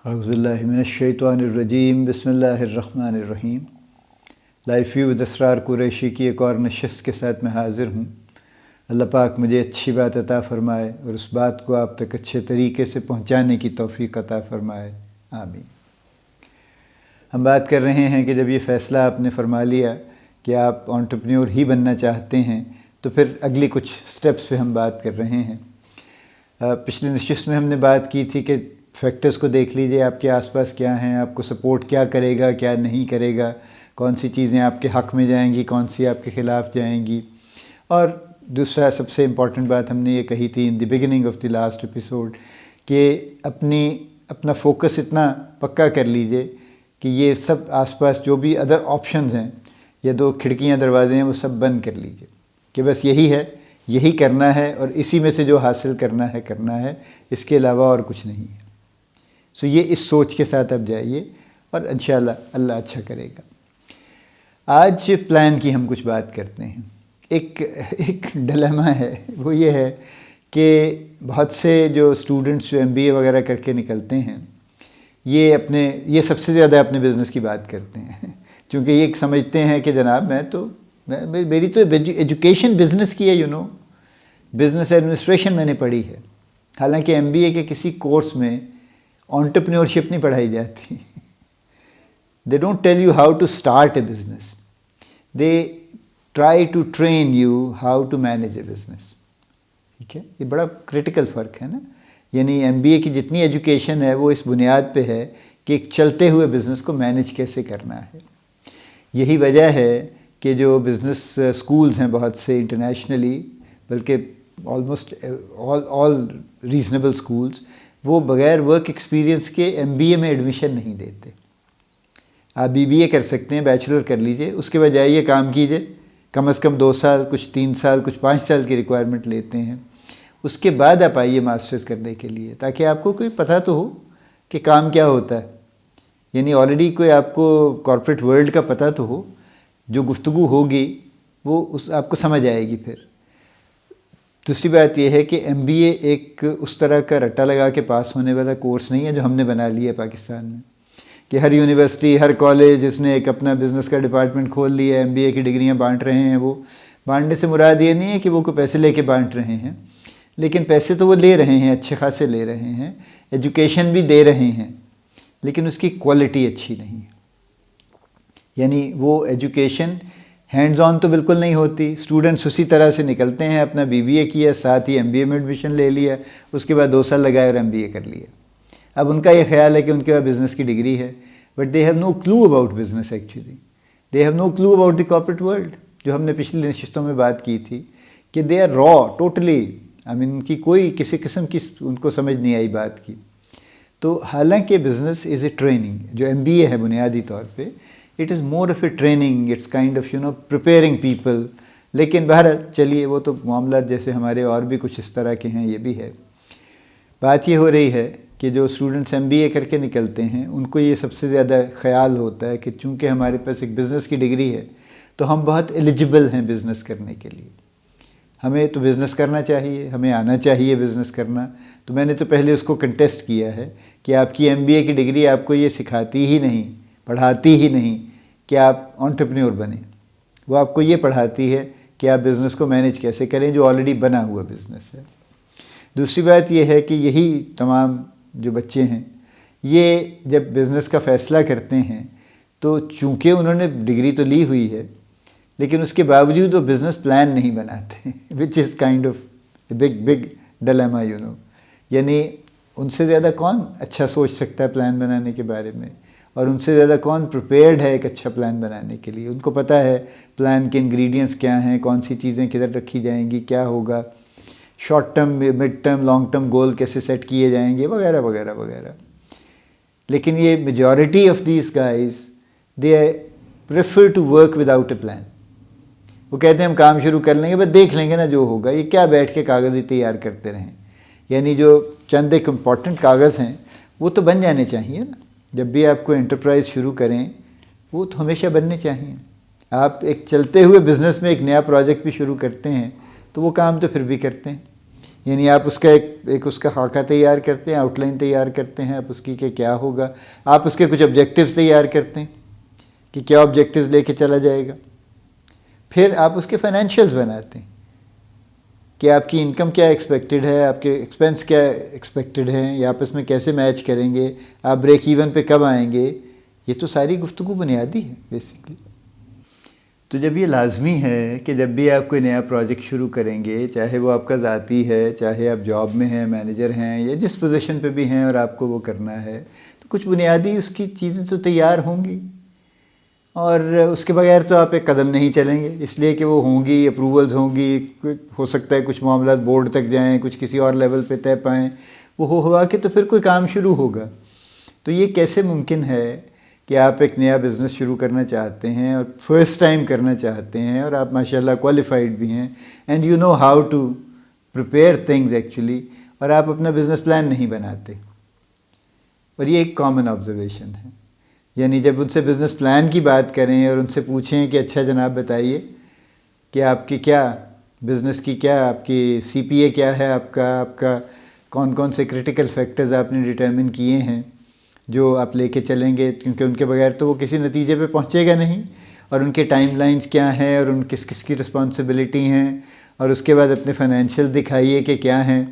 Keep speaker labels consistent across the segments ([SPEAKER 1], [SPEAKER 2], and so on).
[SPEAKER 1] اعوذ باللہ من الشیطان الرجیم، بسم اللہ الرحمن الرحیم۔ لائف ویو ود اسرار قریشی کی ایک اور نشست کے ساتھ میں حاضر ہوں۔ اللہ پاک مجھے اچھی بات عطا فرمائے اور اس بات کو آپ تک اچھے طریقے سے پہنچانے کی توفیق عطا فرمائے، آمین۔ ہم بات کر رہے ہیں کہ جب یہ فیصلہ آپ نے فرما لیا کہ آپ انٹرپرینیور ہی بننا چاہتے ہیں تو پھر اگلی کچھ سٹیپس پہ ہم بات کر رہے ہیں۔ پچھلی نشست میں ہم نے بات کی تھی کہ فیکٹرز کو دیکھ لیجئے، آپ کے آس پاس کیا ہیں، آپ کو سپورٹ کیا کرے گا، کیا نہیں کرے گا، کون سی چیزیں آپ کے حق میں جائیں گی، کون سی آپ کے خلاف جائیں گی۔ اور دوسرا سب سے امپورٹنٹ بات ہم نے یہ کہی تھی in the beginning of the last episode کہ اپنا فوکس اتنا پکا کر لیجئے کہ یہ سب آس پاس جو بھی ادر آپشنز ہیں یا دو کھڑکیاں دروازے ہیں وہ سب بند کر لیجئے کہ بس یہی ہے، یہی کرنا ہے اور اسی میں سے جو حاصل کرنا ہے، اس کے علاوہ اور کچھ نہیں ہے۔ یہ اس سوچ کے ساتھ اب جائیے اور انشاءاللہ اللہ اچھا کرے گا۔ آج پلان کی ہم کچھ بات کرتے ہیں۔ ایک ڈیلیما ہے، وہ یہ ہے کہ بہت سے جو اسٹوڈنٹس جو MBA وغیرہ کر کے نکلتے ہیں یہ سب سے زیادہ اپنے بزنس کی بات کرتے ہیں، چونکہ یہ سمجھتے ہیں کہ جناب میری تو ایجوکیشن بزنس کی ہے، بزنس ایڈمنسٹریشن میں نے پڑھی ہے۔ حالانکہ MBA کے کسی کورس میں انٹرپرینیورشپ نہیں پڑھائی جاتی۔ They don't tell you how to start a business. They try to train you how to manage a business. ٹھیک ہے، یہ بڑا کریٹیکل فرق ہے نا۔ یعنی MBA کی جتنی ایجوکیشن ہے وہ اس بنیاد پہ ہے کہ ایک چلتے ہوئے بزنس کو مینیج کیسے کرنا ہے۔ یہی وجہ ہے کہ جو بزنس اسکولز ہیں بہت سے انٹرنیشنلی، بلکہ آلموسٹ آل ریزنیبل اسکولز، وہ بغیر ورک ایکسپیرینس کے MBA میں ایڈمیشن نہیں دیتے۔ آپ BBA کر سکتے ہیں، بیچلر کر لیجئے، اس کے بعد جائیے کام کیجئے، کم از کم 2 سال، کچھ 3 سال، کچھ 5 سال کی ریکوائرمنٹ لیتے ہیں۔ اس کے بعد آپ آئیے ماسٹرز کرنے کے لیے، تاکہ آپ کو کوئی پتہ تو ہو کہ کام کیا ہوتا ہے۔ یعنی آلریڈی کوئی آپ کو کارپوریٹ ورلڈ کا پتہ تو ہو، جو گفتگو ہوگی وہ آپ کو سمجھ آئے گی۔ پھر دوسری بات یہ ہے کہ MBA ایک اس طرح کا رٹا لگا کے پاس ہونے والا کورس نہیں ہے جو ہم نے بنا لیا ہے پاکستان میں، کہ ہر یونیورسٹی، ہر کالج اس نے ایک اپنا بزنس کا ڈپارٹمنٹ کھول لیا ہے، MBA کی ڈگریاں بانٹ رہے ہیں۔ وہ بانٹنے سے مراد یہ نہیں ہے کہ وہ کوئی پیسے لے کے بانٹ رہے ہیں، لیکن پیسے تو وہ لے رہے ہیں، اچھے خاصے لے رہے ہیں، ایجوکیشن بھی دے رہے ہیں، لیکن اس کی کوالٹی اچھی نہیں ہے۔ یعنی وہ ایجوکیشن ہینڈز آن تو بالکل نہیں ہوتی۔ اسٹوڈنٹس اسی طرح سے نکلتے ہیں، اپنا BBA کیا، ساتھ ہی MBA میں ایڈمیشن لے لیا، اس کے بعد 2 سال لگائے اور MBA کر لیا۔ اب ان کا یہ خیال ہے کہ ان کے پاس بزنس کی ڈگری ہے، but they have no clue about business actually, they have no clue about the corporate world, جو ہم نے پچھلی نشستوں میں بات کی تھی کہ دے آر را ٹوٹلی، ان کی کوئی کسی قسم کی ان کو سمجھ نہیں آئی بات کی۔ تو حالانکہ بزنس از اے ٹریننگ، جو MBA ہے بنیادی طور پہ، it is more of a training, it's kind of preparing people. لیکن بہرحال چلیے، وہ تو معاملات جیسے ہمارے اور بھی کچھ اس طرح کے ہیں، یہ بھی ہے۔ بات یہ ہو رہی ہے کہ جو اسٹوڈنٹس MBA کر کے نکلتے ہیں ان کو یہ سب سے زیادہ خیال ہوتا ہے کہ چونکہ ہمارے پاس ایک بزنس کی ڈگری ہے تو ہم بہت ایلیجبل ہیں بزنس کرنے کے لیے، ہمیں تو بزنس کرنا چاہیے، ہمیں آنا چاہیے بزنس کرنا۔ تو میں نے تو پہلے اس کو کنٹیسٹ کیا ہے کہ آپ کی MBA کی ڈگری آپ کو یہ سکھاتی ہی نہیں، پڑھاتی ہی نہیں کہ آپ انٹرپرینیور بنیں، وہ آپ کو یہ پڑھاتی ہے کہ آپ بزنس کو مینیج کیسے کریں جو آلریڈی بنا ہوا بزنس ہے۔ دوسری بات یہ ہے کہ یہی تمام جو بچے ہیں یہ جب بزنس کا فیصلہ کرتے ہیں تو چونکہ انہوں نے ڈگری تو لی ہوئی ہے لیکن اس کے باوجود وہ بزنس پلان نہیں بناتے، which is kind of big dilemma یعنی ان سے زیادہ کون اچھا سوچ سکتا ہے پلان بنانے کے بارے میں، اور ان سے زیادہ کون پریپیئرڈ ہے ایک اچھا پلان بنانے کے لیے۔ ان کو پتہ ہے پلان کے انگریڈینٹس کیا ہیں، کون سی چیزیں کدھر رکھی جائیں گی، کیا ہوگا، short term, mid term, long term goal کیسے سیٹ کیے جائیں گے، وغیرہ وغیرہ وغیرہ۔ لیکن یہ majority of these guys they prefer to work without a plan. وہ کہتے ہیں ہم کام شروع کر لیں گے، بس دیکھ لیں گے نا جو ہوگا، یہ کیا بیٹھ کے کاغذ ہی تیار کرتے رہیں۔ یعنی جو چند ایک امپورٹنٹ کاغذ ہیں وہ تو بن جانے چاہیے نا، جب بھی آپ کو انٹرپرائز شروع کریں وہ تو ہمیشہ بننے چاہیے۔ آپ ایک چلتے ہوئے بزنس میں ایک نیا پروجیکٹ بھی شروع کرتے ہیں تو وہ کام تو پھر بھی کرتے ہیں۔ یعنی آپ اس کا ایک اس کا خاکہ تیار کرتے ہیں، آؤٹ لائن تیار کرتے ہیں آپ اس کی کہ کیا ہوگا، آپ اس کے کچھ آبجیکٹیوز تیار کرتے ہیں کہ کیا آبجیکٹیوز لے کے چلا جائے گا، پھر آپ اس کے فائنینشیلز بناتے ہیں کہ آپ کی انکم کیا ایکسپیکٹڈ ہے، آپ کے ایکسپینس کیا ایکسپیکٹڈ ہیں، یا آپس میں کیسے میچ کریں گے، آپ بریک ایون پہ کب آئیں گے. یہ تو ساری گفتگو بنیادی ہے بیسکلی. تو جب یہ لازمی ہے کہ جب بھی آپ کوئی نیا پروجیکٹ شروع کریں گے، چاہے وہ آپ کا ذاتی ہے، چاہے آپ جاب میں ہیں، مینیجر ہیں، یا جس پوزیشن پہ بھی ہیں اور آپ کو وہ کرنا ہے، تو کچھ بنیادی اس کی چیزیں تو تیار ہوں گی، اور اس کے بغیر تو آپ ایک قدم نہیں چلیں گے، اس لیے کہ وہ ہوں گی، اپروولز ہوں گی، ہو سکتا ہے کچھ معاملات بورڈ تک جائیں، کچھ کسی اور لیول پہ طے پائیں، وہ ہوا کہ تو پھر کوئی کام شروع ہوگا. تو یہ کیسے ممکن ہے کہ آپ ایک نیا بزنس شروع کرنا چاہتے ہیں اور فرسٹ ٹائم کرنا چاہتے ہیں، اور آپ ماشاءاللہ کوالیفائڈ بھی ہیں، and you know how to prepare things actually, اور آپ اپنا بزنس پلان نہیں بناتے. اور یہ ایک کامن آبزرویشن ہے. یعنی جب ان سے بزنس پلان کی بات کریں اور ان سے پوچھیں کہ اچھا جناب بتائیے کہ آپ کی کیا بزنس کی کیا آپ کی سی پی اے کیا ہے، آپ کا کون کون سے کرٹیکل فیکٹرز آپ نے ڈٹرمن کیے ہیں جو آپ لے کے چلیں گے، کیونکہ ان کے بغیر تو وہ کسی نتیجے پہ پہنچے گا نہیں، اور ان کے ٹائم لائنز کیا ہیں، اور ان کس کس کی رسپانسبلٹی ہیں، اور اس کے بعد اپنے فائنینشیل دکھائیے کہ کیا ہیں.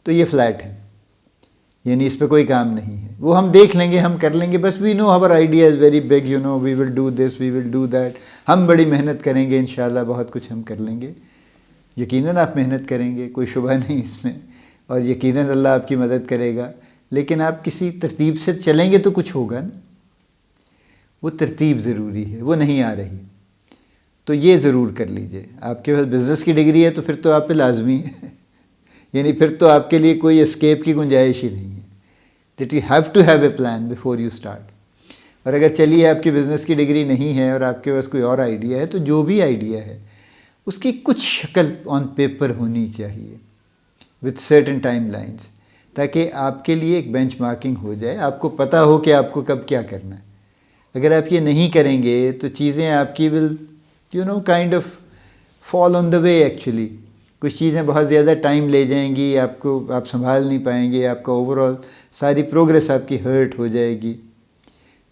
[SPEAKER 1] تو یہ فلیٹ ہے، یعنی اس پہ کوئی کام نہیں ہے، وہ ہم دیکھ لیں گے، ہم کر لیں گے، بس we know our idea is very big, you know we will do this, we will do that. ہم بڑی محنت کریں گے انشاءاللہ، بہت کچھ ہم کر لیں گے. یقیناً آپ محنت کریں گے، کوئی شبہ نہیں اس میں، اور یقیناً اللہ آپ کی مدد کرے گا، لیکن آپ کسی ترتیب سے چلیں گے تو کچھ ہوگا نا. وہ ترتیب ضروری ہے، وہ نہیں آ رہی. تو یہ ضرور کر لیجئے. آپ کے پاس بزنس کی ڈگری ہے تو پھر تو آپ پہ لازمی ہے یعنی پھر تو آپ کے لیے کوئی اسکیپ کی گنجائش ہی نہیں ہے. That you have to have a plan before you start. اور اگر چلیے آپ کی بزنس کی ڈگری نہیں ہے اور آپ کے پاس کوئی اور آئیڈیا ہے، تو جو بھی آئیڈیا ہے اس کی کچھ شکل آن پیپر ہونی چاہیے وتھ سرٹن ٹائم لائنز، تاکہ آپ کے لیے ایک بینچ مارکنگ ہو جائے، آپ کو پتہ ہو کہ آپ کو کب کیا کرنا ہے. اگر آپ یہ نہیں کریں گے تو چیزیں آپ کی will kind of fall on the way actually. کچھ چیزیں بہت زیادہ ٹائم لے جائیں گی، آپ سنبھال نہیں پائیں گے، آپ کا اوور آل ساری پروگریس آپ کی ہرٹ ہو جائے گی.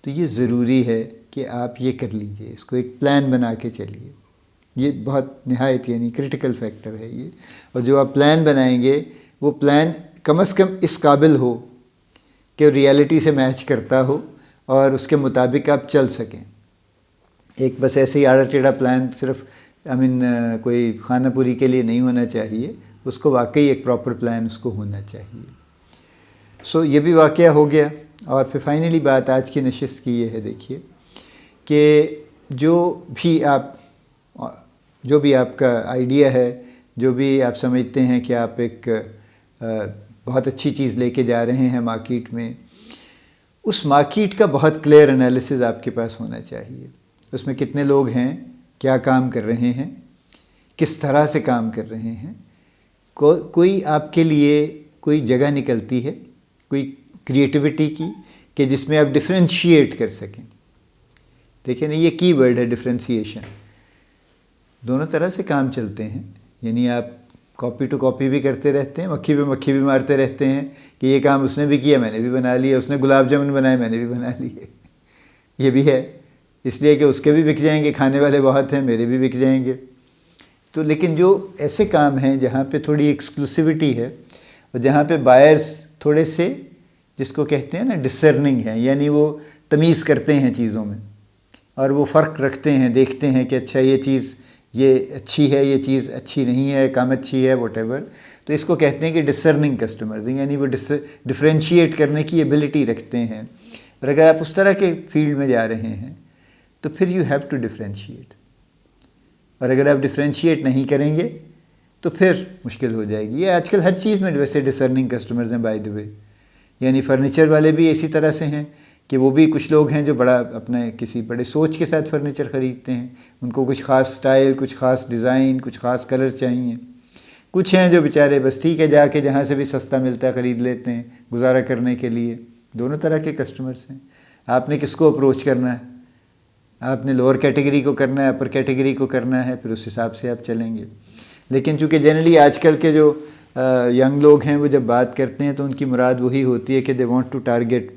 [SPEAKER 1] تو یہ ضروری ہے کہ آپ یہ کر لیجئے، اس کو ایک پلان بنا کے چلیے. یہ بہت نہایت یعنی کرٹیکل فیکٹر ہے یہ. اور جو آپ پلان بنائیں گے، وہ پلان کم از کم اس قابل ہو کہ ریالٹی سے میچ کرتا ہو اور اس کے مطابق آپ چل سکیں. ایک بس ایسے ہی آڑا ٹیڑھا پلان صرف کوئی خانہ پوری کے لیے نہیں ہونا چاہیے، اس کو واقعی ایک پراپر پلان اس کو ہونا چاہیے. سو یہ بھی واقعہ ہو گیا. اور پھر فائنلی بات آج کی نشست کی یہ ہے، دیکھیے کہ جو بھی آپ کا آئیڈیا ہے، جو بھی آپ سمجھتے ہیں کہ آپ ایک بہت اچھی چیز لے کے جا رہے ہیں مارکیٹ میں، اس مارکیٹ کا بہت کلیئر انالیسز آپ کے پاس ہونا چاہیے. اس میں کتنے لوگ ہیں، کیا کام کر رہے ہیں، کس طرح سے کام کر رہے ہیں. کوئی آپ کے لیے کوئی جگہ نکلتی ہے کوئی کریٹیوٹی کی کہ جس میں آپ ڈفرینشیٹ کر سکیں. دیکھیں نا، یہ کی ورڈ ہے ڈفرینسیشن. دونوں طرح سے کام چلتے ہیں، یعنی آپ کاپی ٹو کاپی بھی کرتے رہتے ہیں، مکھی پہ مکھی بھی مارتے رہتے ہیں کہ یہ کام اس نے بھی کیا، میں نے بھی بنا لیا، اس نے گلاب جامن بنائے، میں نے بھی بنا لیے. یہ بھی ہے، اس لیے کہ اس کے بھی بک جائیں گے، کھانے والے بہت ہیں، میرے بھی بک جائیں گے. تو لیکن جو ایسے کام ہیں جہاں پہ تھوڑی ایکسکلوسیوٹی ہے، اور جہاں پہ بائرز تھوڑے سے جس کو کہتے ہیں نا ڈسرننگ ہیں، یعنی وہ تمیز کرتے ہیں چیزوں میں، اور وہ فرق رکھتے ہیں، دیکھتے ہیں کہ اچھا یہ چیز یہ اچھی ہے، یہ چیز اچھی نہیں ہے، کم اچھی ہے، واٹ ایور. تو اس کو کہتے ہیں کہ ڈسرننگ کسٹمرز، یعنی وہ ڈفرینشیٹ کرنے کی ایبلٹی رکھتے ہیں. اور اگر آپ اس طرح کے فیلڈ میں جا رہے ہیں تو پھر یو ہیو ٹو ڈفرینشیٹ. اور اگر آپ ڈفرینشیٹ نہیں کریں گے تو پھر مشکل ہو جائے گی. یہ آج کل ہر چیز میں ویسے ڈسرننگ کسٹمرز ہیں بائی دا وے. یعنی فرنیچر والے بھی اسی طرح سے ہیں کہ وہ بھی کچھ لوگ ہیں جو بڑا اپنے کسی بڑے سوچ کے ساتھ فرنیچر خریدتے ہیں، ان کو کچھ خاص سٹائل، کچھ خاص ڈیزائن، کچھ خاص کلرز چاہیے. کچھ ہیں جو بیچارے بس ٹھیک ہے، جا کے جہاں سے بھی سستا ملتا ہے خرید لیتے ہیں گزارا کرنے کے لیے. دونوں طرح کے کسٹمرز ہیں. آپ نے کس کو اپروچ کرنا ہے؟ آپ نے لوور کیٹیگری کو کرنا ہے، اپر کیٹیگری کو کرنا ہے، پھر اس حساب سے آپ چلیں گے. لیکن چونکہ جنرلی آج کل کے جو ینگ لوگ ہیں وہ جب بات کرتے ہیں تو ان کی مراد وہی ہوتی ہے کہ دے وانٹ ٹو ٹارگیٹ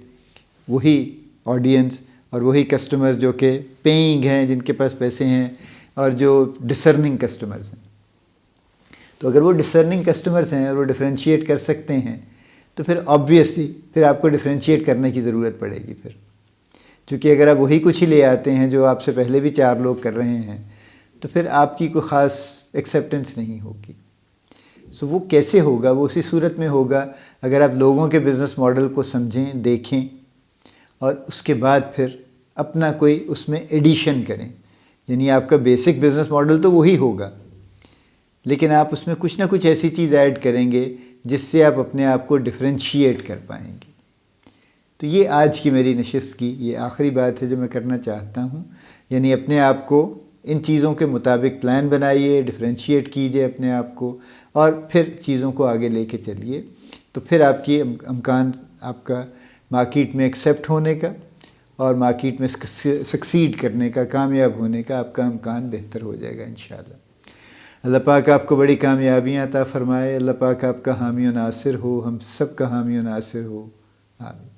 [SPEAKER 1] وہی آڈینس اور وہی کسٹمرز جو کہ پیئنگ ہیں، جن کے پاس پیسے ہیں، اور جو ڈسرننگ کسٹمرز ہیں۔ تو اگر وہ ڈسرننگ کسٹمرز ہیں اور وہ ڈفرینشیٹ کر سکتے ہیں تو پھر آبویسلی پھر آپ کو ڈفرینشیٹ کرنے کی ضرورت پڑے گی پھر، کیونکہ اگر آپ وہی کچھ ہی لے آتے ہیں جو آپ سے پہلے بھی 4 لوگ کر رہے ہیں تو پھر آپ کی کوئی خاص ایکسیپٹنس نہیں ہوگی۔ سو وہ کیسے ہوگا؟ وہ اسی صورت میں ہوگا اگر آپ لوگوں کے بزنس ماڈل کو سمجھیں، دیکھیں، اور اس کے بعد پھر اپنا کوئی اس میں ایڈیشن کریں۔ یعنی آپ کا بیسک بزنس ماڈل تو وہی ہوگا، لیکن آپ اس میں کچھ نہ کچھ ایسی چیز ایڈ کریں گے جس سے آپ اپنے آپ کو ڈفرینشیٹ کر پائیں گے۔ تو یہ آج کی میری نشست کی یہ آخری بات ہے جو میں کرنا چاہتا ہوں، یعنی اپنے آپ کو ان چیزوں کے مطابق پلان بنائیے، ڈفرینشیٹ کیجئے اپنے آپ کو، اور پھر چیزوں کو آگے لے کے چلیے، تو پھر آپ کی امکان آپ کا مارکیٹ میں ایکسیپٹ ہونے کا اور مارکیٹ میں سکسیڈ کرنے کا، کامیاب ہونے کا آپ کا امکان بہتر ہو جائے گا انشاءاللہ۔ اللہ پاک آپ کو بڑی کامیابیاں عطا فرمائے، اللہ پاک آپ کا حامی و ناصر ہو، ہم سب کا حامی و ناصر ہو، آمین۔